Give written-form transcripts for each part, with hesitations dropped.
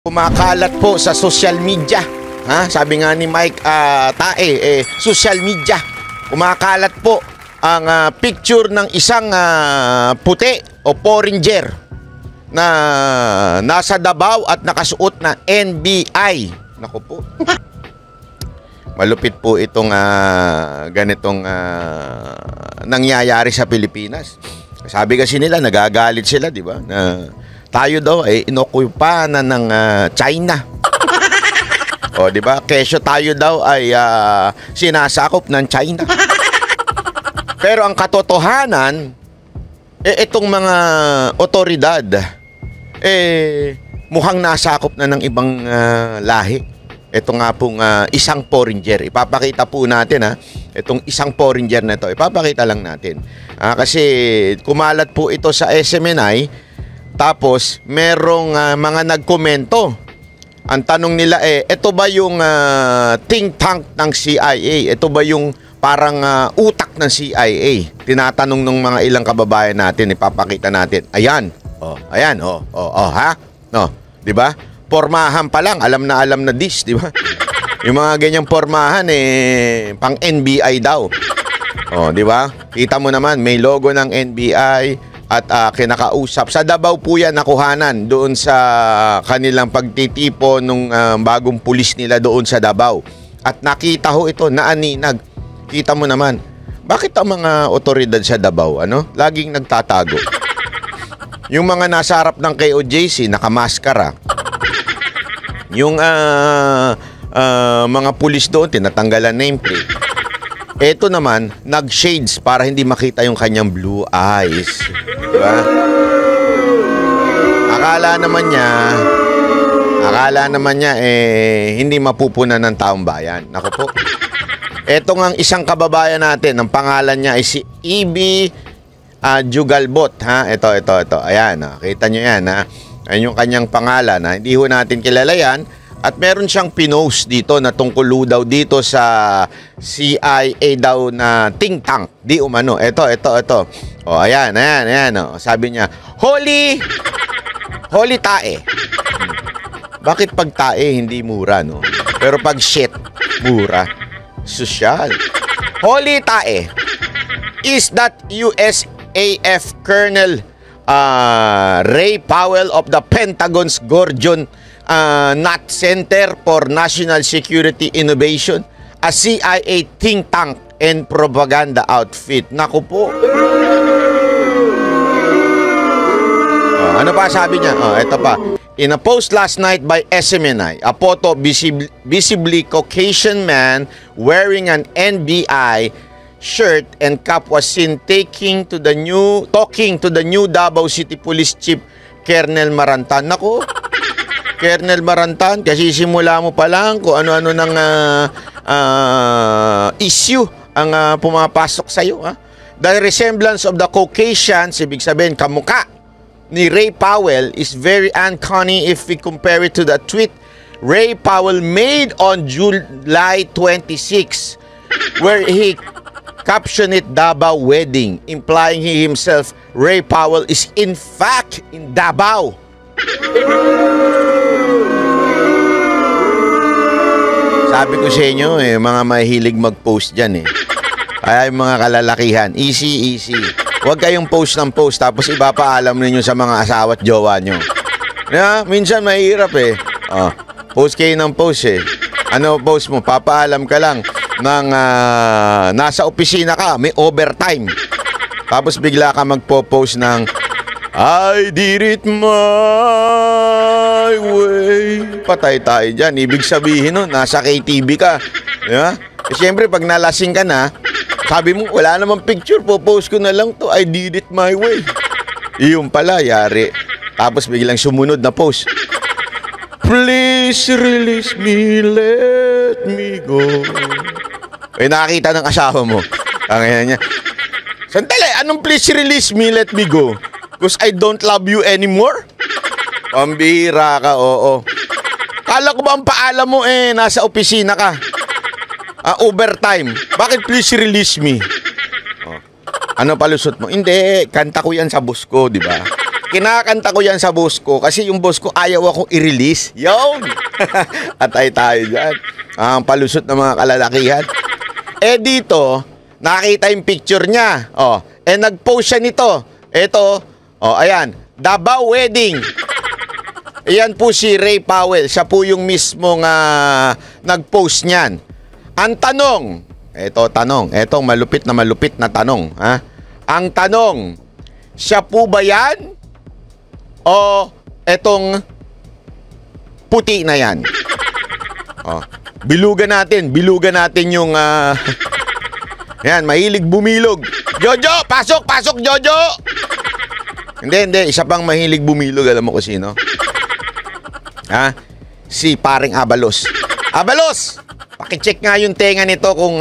Kumakalat po sa social media. Sabi nga ni Mike Tae, social media. Kumakalat po ang picture ng isang puti o foreigner na nasa Davao at nakasuot na NBI. Naku po. Malupit po itong ganitong nangyayari sa Pilipinas. Sabi kasi nila, nagagalit sila, di ba? Na tayo daw ay inokupanan ng China. O, di ba? Kesyo tayo daw ay sinasakop ng China. Pero ang katotohanan, itong mga otoridad, mukhang nasakop na ng ibang lahi. Ito nga pong isang foreigner. Ipapakita po natin, itong isang foreigner na ito. Ipapakita lang natin. Kasi kumalat po ito sa SMNI. Tapos, merong mga nagkomento. Ang tanong nila ito ba yung think tank ng CIA? Ito ba yung parang utak ng CIA? Tinatanong ng mga ilang kababayan natin, ipapakita natin. Ayan. Ayan. Ha? No, 'di ba? Pormahan pa lang, alam na this, 'di ba? Yung mga ganyang pormahan pang NBI daw. 'Di ba? Kita mo naman may logo ng NBI. At kinakausap. Sa Davao po yan nakuhanan doon sa kanilang pagtitipo nung bagong pulis nila doon sa Davao. At nakita ho ito, naaninag. Kita mo naman, bakit ang mga otoridad sa Davao, laging nagtatago? Yung mga nasa harap ng KOJC, nakamaskara. Yung mga pulis doon, tinatanggalan nameplate. Ito naman, nag-shades para hindi makita yung kanyang blue eyes. Diba? Akala naman niya hindi mapupunan ng taong bayan. Naku po. Ito nga isang kababayan natin, ang pangalan niya ay si Ibi Jugalbot. Ito. Ayan, kita nyo yan. Ayan yung kanyang pangalan. Hindi ho natin kilala yan. At meron siyang pinost dito na tungkol daw dito sa CIA daw na think tank. Di umano. Ito. Ayan. Sabi niya, Holy Tae. Bakit pag Tae hindi mura, no? Pero pag shit, mura. Sosyal. Holy Tae. Is that USAF Colonel Ray Powell of the Pentagon's Gordon Knott Center for National Security Innovation, a CIA think tank and propaganda outfit? Naku po. Ano pa sabi niya? Ito pa. In a post last night by SMNI, a photo visibly Caucasian man wearing an NBI shirt and cap was seen talking to the new Davao City Police Chief Colonel Marantan. Naku. Colonel Marantan, kasi simula mo pa lang kung ano-ano ng issue ang pumapasok sa'yo. The resemblance of the Caucasians, ibig sabihin, kamukha ni Ray Powell is very uncanny if we compare it to the tweet Ray Powell made on July 26, where he captioned it Davao Wedding, implying he himself, Ray Powell, is in fact in Davao. Sabi ko sa inyo, mga mahilig mag-post dyan Kaya yung mga kalalakihan, easy. Huwag kayong post ng post tapos ipapaalam ninyo sa mga asawa at jowa nyo. Minsan mahirap Post kayo ng post Ano post mo? Papaalam ka lang ng nasa opisina ka, may overtime. Tapos bigla ka magpo-post ng I did it my way. Patay tayo dyan. Ibig sabihin nun, nasa KTV ka. Diba? Siyempre, pag nalasing ka na, sabi mo, wala namang picture, po-post ko na lang to. I did it my way. Iyon pala, yari. Tapos biglang sumunod na post. Please release me, let me go. Nakakita ng asawa mo. Ang niya, sandali, anong please release me, let me go? Because I don't love you anymore? Pambira ka, oo. Kala ko ba ang paalam mo nasa opisina ka? Overtime. Bakit please release me? Ano palusot mo? Hindi, kanta ko yan sa bus ko, di ba? Kinakanta ko yan sa boss ko kasi yung boss ko ayaw akong i-release. Yun! Atay tayo dyan. Ang palusot ng mga kalalakihan. Dito, nakita yung picture niya. Nag-post siya nito. Ito, ayan. Davao Wedding. Ayan po si Ray Powell. Siya po yung mismong nag-post niyan. Ang tanong, etong malupit na tanong. Ha? Ang tanong, siya po ba yan? O etong puti na yan? Bilugan natin yung yan, mahilig bumilog. Jojo, pasok Jojo. Hindi, isa pang mahilig bumilog, alam mo ko sino? Ha? Si paring Abalos. Abalos, paki-check nga yung tenga nito kung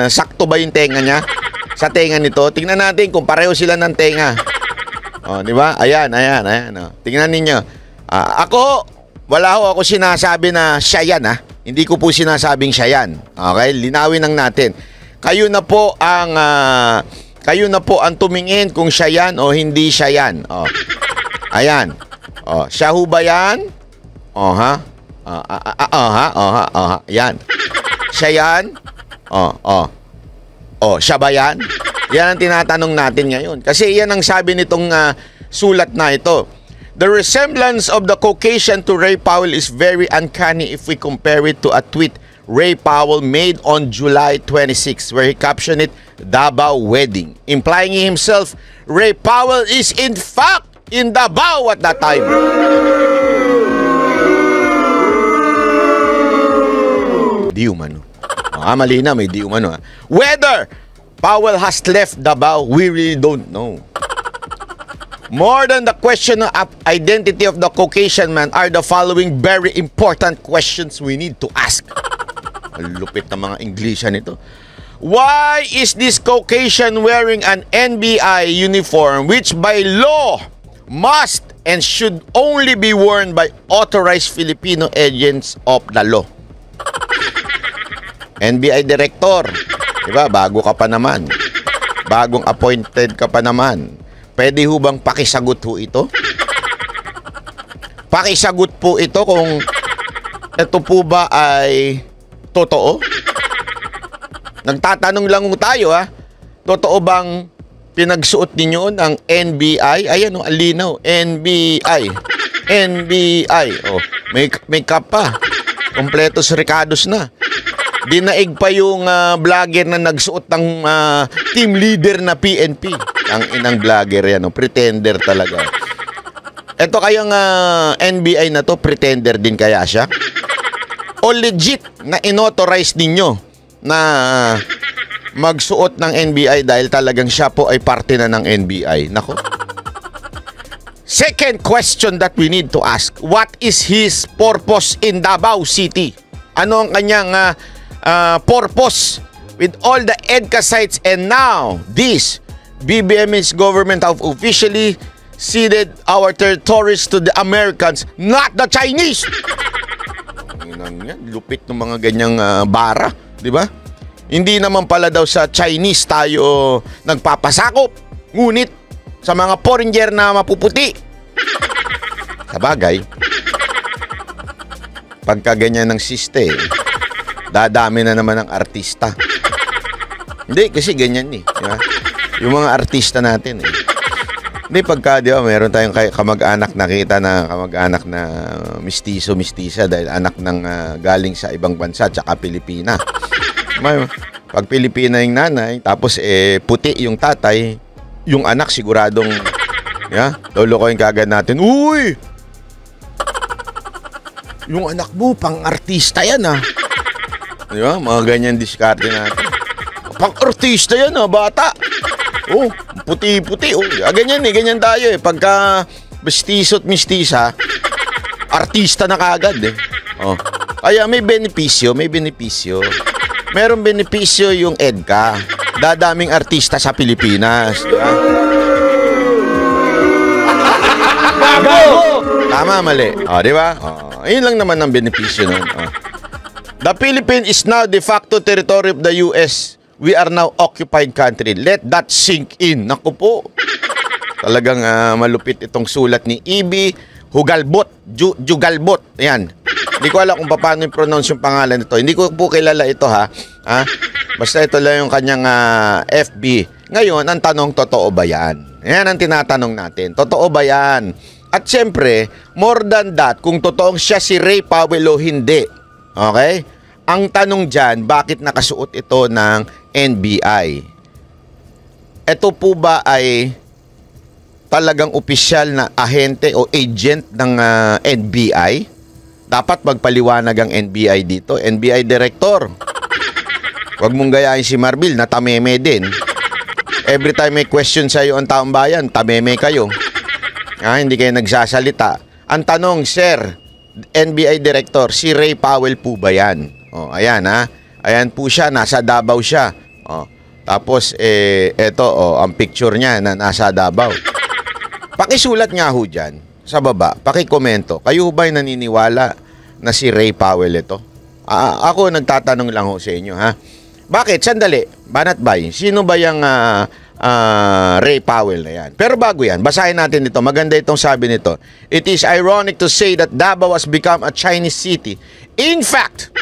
sakto ba yung tenga niya sa tenga nito. Tingnan natin kung pareho sila ng tenga. Di ba? Ayan. Tingnan ninyo. Wala ako sinasabi na siya yan, ha? Hindi ko po sinasabing siya yan. Okay? Linawin lang natin. Kayo na po ang tumingin kung siya yan o hindi siya yan. Ayan. Siya ho ba yan? Yan. Siya yan? Siya ba yan? Yan ang tinatanong natin ngayon. Kasi yan ang sabi nitong sulat na ito. The resemblance of the Caucasian to Ray Powell is very uncanny if we compare it to a tweet Ray Powell made on July 26 where he captioned it, Davao Wedding, implying himself, Ray Powell is in fact in Davao at that time. Di umano. Mali na, may di umano. Whether Powell has left Davao, we really don't know. More than the question of identity of the Caucasian man are the following very important questions we need to ask. Ang lupit ng mga Englishan nito. Why is this Caucasian wearing an NBI uniform which by law must and should only be worn by authorized Filipino agents of the law? NBI director, diba? Bago ka pa naman. Bagong appointed ka pa naman. Pwede ho bang pakisagot ho ito? Pakisagot po ito kung ito po ba ay totoo? Nagtatanong lang ho tayo, ha? Totoo bang pinagsuot ninyo ng NBI? Ayan o, alinaw. NBI. May cap pa. Kompletos Ricardos na. Dinaig pa yung vlogger na nagsuot ng team leader na PNP. Ang inang vlogger yan, pretender talaga. Ito kayang NBI na to, pretender din kaya siya? O legit na inauthorize ninyo na magsuot ng NBI dahil talagang siya po ay parte na ng NBI? Nako. Second question that we need to ask, what is his purpose in Davao City? Ano ang kanyang purpose with all the EDCA sites? And now, this BBM's government have officially ceded our territories to the Americans, not the Chinese. Lupit ng mga ganyang bara, di ba? Hindi naman pala daw sa Chinese tayo nagpapasakop, ngunit sa mga foreigner na mapuputi. Sabagay, pagka ganyan ng siste, dadami na naman ang artista. Hindi, kasi ganyan eh. Diba? Yung mga artista natin eh. Hindi, pagka, di ba, meron tayong kamag-anak, nakita na kamag-anak na mistiso-mistisa dahil anak ng galing sa ibang bansa, tsaka Pilipina. Pag Pilipina yung nanay, tapos puti yung tatay, yung anak siguradong, lolokohin kagad natin. Uy! Yung anak mo, pang-artista yan ah. Di ba? Mga ganyan diskarte natin. Pang-artista yan ah, bata. Oh, puti-puti. Oh, ganyan tayo eh. Pagka mistiso't mistisa, artista na kagad eh. Oh. Kaya may benepisyo. Merong benepisyo yung EDCA. Dadaming artista sa Pilipinas. Di ba? Bago! Tama, mali. Di ba? Ayun lang naman ang benepisyo nun. The Philippines is now de facto territory of the US. We are now occupied country. Let that sink in. Naku po. Talagang malupit itong sulat ni Ibi Hugalbot. Jugalbot. Ayan. Hindi ko alam kung paano i-pronounce yung pangalan nito. Hindi ko po kilala ito ha. Basta ito lang yung kanyang FB. Ngayon, ang tanong, totoo ba yan? Yan ang tinatanong natin. Totoo ba yan? At syempre, more than that, kung totoong siya si Ray Powell o hindi. Okay? Ang tanong dyan, bakit nakasuot ito ng NBI? Ito po ba ay talagang opisyal na ahente o agent ng NBI? Dapat magpaliwanag ang NBI dito. NBI Director. Huwag mong gayahin si Marbil na tameme din. Every time may question sa iyo ang taong bayan, tameme kayo. Hindi kayo nagsasalita. Ang tanong, Sir, NBI Director, si Ray Powell po ba yan? Ayan Ayan po siya, nasa Davao siya. Tapos, eto, ang picture niya na nasa Davao. Pakisulat nga ho dyan, sa baba, pakikomento. Kayo ba'y naniniwala na si Ray Powell ito? Ako nagtatanong lang ho sa inyo, ha? Bakit? Sandali, Banat Bay, sino ba yung Ray Powell na yan? Pero bago yan, basahin natin ito. Maganda itong sabi nito. It is ironic to say that Davao has become a Chinese city. In fact,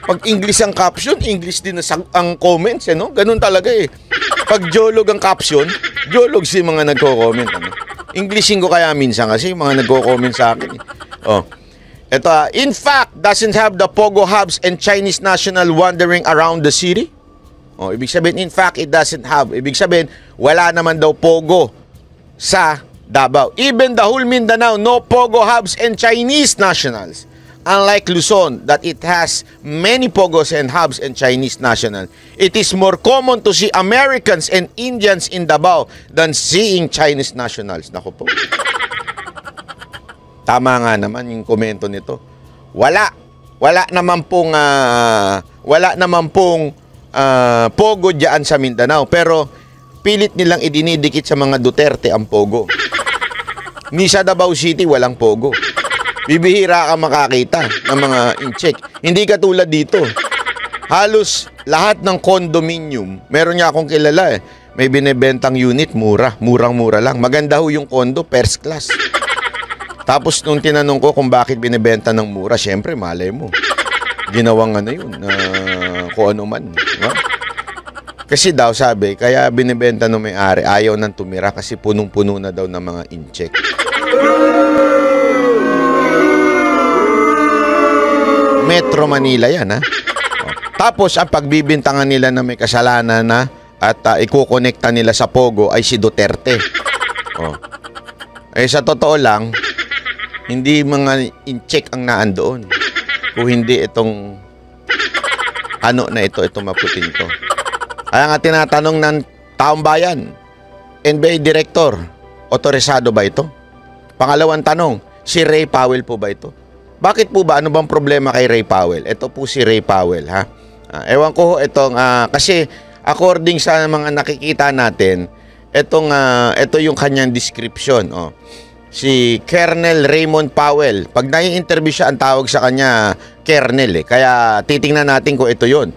pag English ang caption, English din ang comments, Ganun talaga eh. Pag Jolog ang caption, Jolog si mga nagko-comment. Englishin ko kaya minsan kasi mga nagko-comment sa akin. Ito, in fact, doesn't have the Pogo hubs and Chinese national wandering around the city. Ibig sabihin, in fact, it doesn't have. Ibig sabihin, wala naman daw Pogo sa Davao. Even the whole Mindanao, no Pogo hubs and Chinese nationals. Unlike Luzon, that it has many Pogos and hubs and Chinese national, it is more common to see Americans and Indians in Davao than seeing Chinese nationals. Naku po. Tama nga naman yung komento nito. Wala naman pong Pogo diyan sa Mindanao, pero pilit nilang idinidikit sa mga Duterte ang Pogo. Ni sa Davao City walang Pogo. Bibihira ka makakita ng mga incheck. Hindi katulad dito. Halos lahat ng condominium, meron niya akong kilala may binebentang unit, murang-mura lang. Maganda ho yung condo, first class. Tapos nung tinanong ko kung bakit binebenta ng mura, syempre malay mo. Ginawang yun, kung ano man. Diba? Kasi daw sabi, kaya binebenta ng may-ari, ayaw nang tumira kasi punong-puno na daw ng mga incheck. Metro Manila yan, ha? Tapos, ang pagbibintangan nila na may kasalanan na at ikukonekta nila sa Pogo ay si Duterte. Sa totoo lang, hindi mga in-check ang naan doon. Kung hindi itong itong maputing to. Kaya nga tinatanong ng taong bayan, NBI Director, otorisado ba ito? Pangalawang tanong, si Ray Powell po ba ito? Bakit po ba? Ano bang problema kay Ray Powell? Ito po si Ray Powell, ha? Ewan ko itong, kasi according sa mga nakikita natin, ito yung kanyang description. Si Colonel Raymond Powell. Pag nai-interview siya, ang tawag sa kanya, Colonel. Kaya titingnan natin kung ito yun.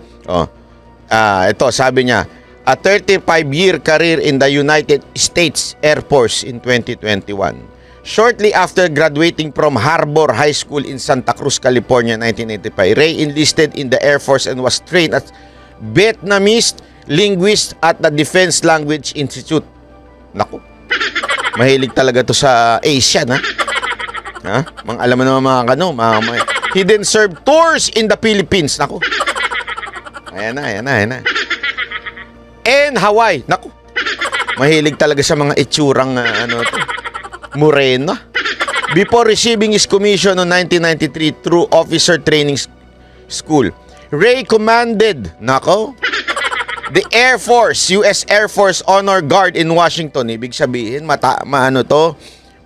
Ito, sabi niya, a 35-year career in the United States Air Force in 2021. Shortly after graduating from Harbor High School in Santa Cruz, California, 1985, Ray enlisted in the Air Force and was trained as Vietnamese linguist at the Defense Language Institute. Naku, mahilig talaga to sa Asian, ha? Alam mo naman mga he then served tours in the Philippines. Naku. Ayan na. And Hawaii. Naku. Mahilig talaga sa mga itsurang morena. Before receiving his commission on 1993 through Officer Training School, Ray commanded, the Air Force, U.S. Air Force Honor Guard in Washington. Ibig sabihin,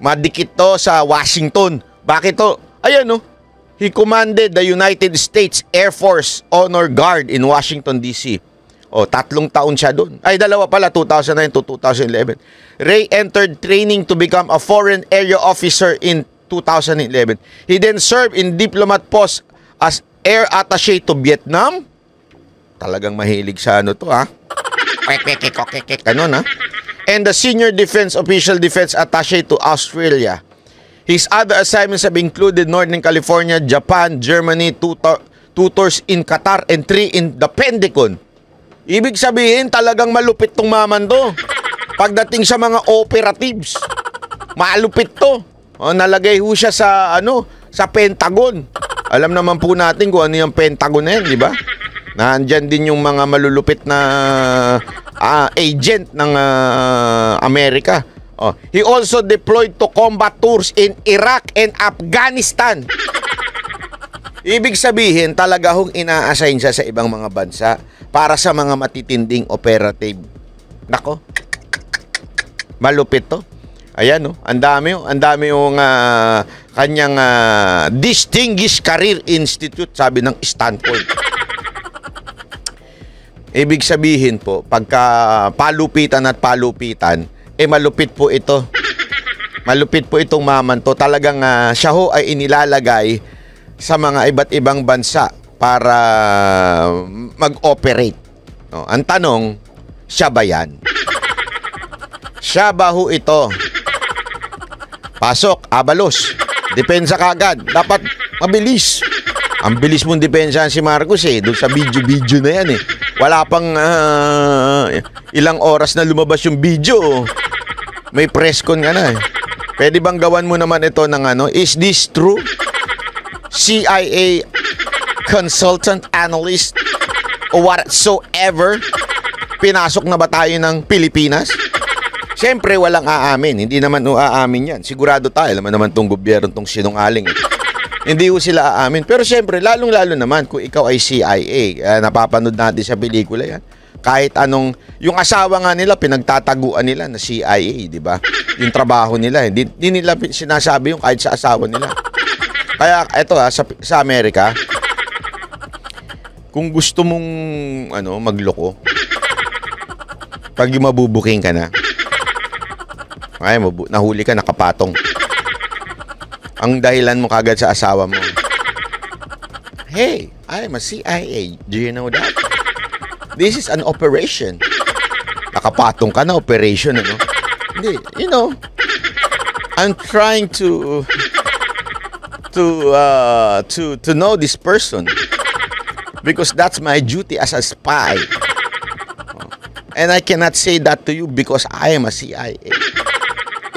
madikit to sa Washington. Bakit to? Ayan, he commanded the United States Air Force Honor Guard in Washington, D.C. 3 taon siya doon. 2 pala, 2009 to 2011. Ray entered training to become a foreign area officer in 2011. He then served in diplomat post as air attaché to Vietnam. Talagang mahilig sa and the Senior Defense Official Defense Attaché to Australia. His other assignments have included Northern California, Japan, Germany, two tours in Qatar, and 3 in the Pentagon. Ibig sabihin, talagang malupit tong maman to. Pagdating sa mga operatives, malupit to. O, nalagay ho siya sa, sa Pentagon. Alam naman po natin kung ano yung Pentagon na yan, di ba? Nandyan din yung mga malulupit na agent ng Amerika. Oh, he also deployed to combat tours in Iraq and Afghanistan. Ibig sabihin, talaga hong ina-assign siya sa ibang mga bansa para sa mga matitinding operative. Nako, malupit to. Ayan, ang dami yung kanyang Distinguished Career Institute, sabi ng Stanford. Ibig sabihin po, pagka palupitan at palupitan, malupit po ito. Malupit po itong maman to. Talagang siya ho ay inilalagay sa mga iba't ibang bansa para mag-operate. No, ang tanong, siya ba yan? Siya ba ho ito? Pasok, abalos. Depensa kagad. Dapat mabilis. Ang bilis mong depensahan si Marcos doon sa video na yan Wala pang ilang oras na lumabas yung video. May press con ka na Pwede bang gawan mo naman ito ng is this true? CIA consultant analyst or whatsoever, pinasok na ba tayo ng Pilipinas? Siyempre walang aamin. Hindi naman aamin yan. Sigurado tayo. Alam naman tong gobyerno, tong sinungaling Hindi ho sila aamin. Pero siyempre, lalong-lalo naman kung ikaw ay CIA, napapanood natin sa pelikula yan. Kahit anong, yung asawa nga nila, pinagtataguan nila na CIA, di ba? Yung trabaho nila, hindi nila sinasabi yung kahit sa asawa nila. Kaya, eto sa Amerika, kung gusto mong, magloko, pag yung mabubuking ka na, nahuli ka, nakapatong. Ang dahilan mo kagad sa asawa mo, hey, I'm a CIA. Do you know that? This is an operation. Nakapatong ka na, operation, Hindi, I'm trying to know this person because that's my duty as a spy. And I cannot say that to you because I am a CIA.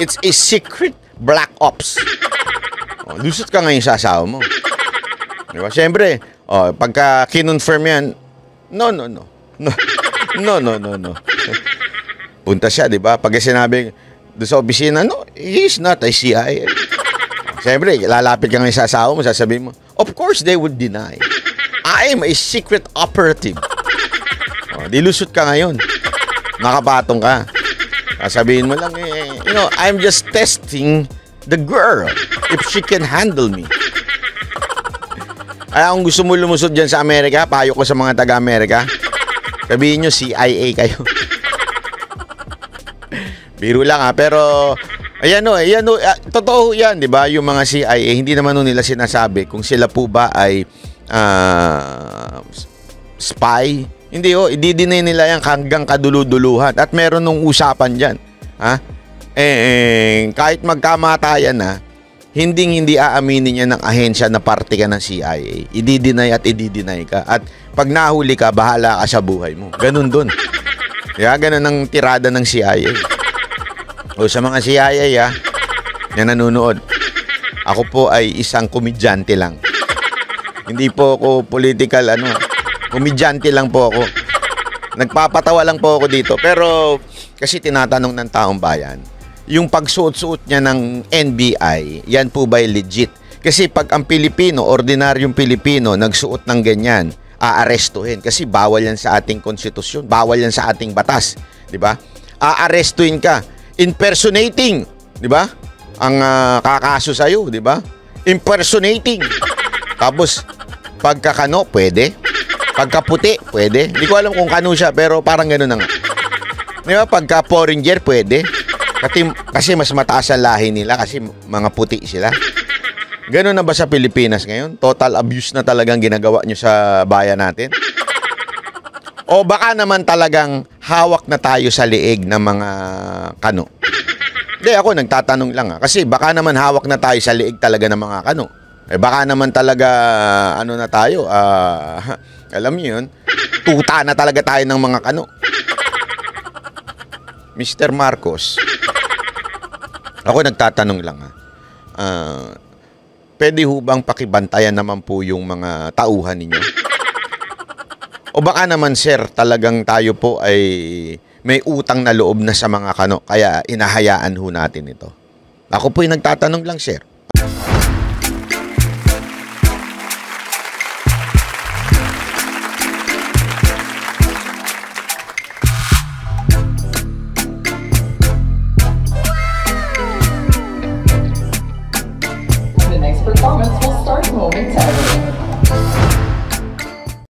It's a secret black ops. Lusot ka ngayon sa asawa mo. Diba? Siyempre, pagka kinonfirm yan, no. Punta siya, di ba? Pag sinabi doon sa opisina, no, he's not a CIA. Siyempre, lalapit ka ngayon sa asawa mo, sasabihin mo, of course they would deny. I am a secret operative. Dilusot ka ngayon. Nakapatong ka. Sabihin mo lang, I'm just testing the girl if she can handle me. Ay, kung gusto mo lumusod dyan sa Amerika, payo ko sa mga taga-Amerika, sabihin nyo, CIA kayo. Biro lang pero totoo yan, di ba? Yung mga CIA, hindi naman nila sinasabi kung sila po ba ay spy. Hindi i-deny nila yan hanggang kaduluduluhan. At meron nung usapan dyan. Kahit magkamatayan na, hindi aaminin niya ng ahensya na parte ka ng CIA. I-deny at i-deny ka. At pag nahuli ka, bahala ka sa buhay mo. Ganun dun. Kaya ganun ang tirada ng CIA. O sa mga CIA na nanonood, ako po ay isang komedyante lang. Hindi po ako political komedyante lang po ako. Nagpapatawa lang po ako dito. Pero kasi tinatanong ng taong bayan, yung pagsuot-suot niya ng NBI, yan po ba legit? Kasi pag ang Pilipino, ordinaryong Pilipino, nagsuot ng ganyan, aarestuhin. Kasi bawal yan sa ating konstitusyon, bawal yan sa ating batas. Diba? Aarestuhin ka. Impersonating, di ba? Ang kakaso sa'yo, di ba? Impersonating. Tapos, pagkakano, pwede. Pagkaputi, pwede. Hindi ko alam kung kano siya, pero parang gano'n na nga. Di ba? Pagka foreigner, pwede. Kasi mas mataas ang lahi nila kasi mga puti sila. Gano'n na ba sa Pilipinas ngayon? Total abuse na talagang ginagawa nyo sa bayan natin? O baka naman talagang hawak na tayo sa liig ng mga kano. Hindi, ako nagtatanong lang kasi baka naman hawak na tayo sa liig talaga ng mga kano. Baka naman talaga, ano na tayo, alam niyo yun, tuta na talaga tayo ng mga kano. Mr. Marcos, ako nagtatanong lang pwede ho bang pakibantayan naman po yung mga tauhan ninyo? O baka naman sir, talagang tayo po ay may utang na loob na sa mga kano, kaya inahayaan ho natin ito. Ako po yung nagtatanong lang sir.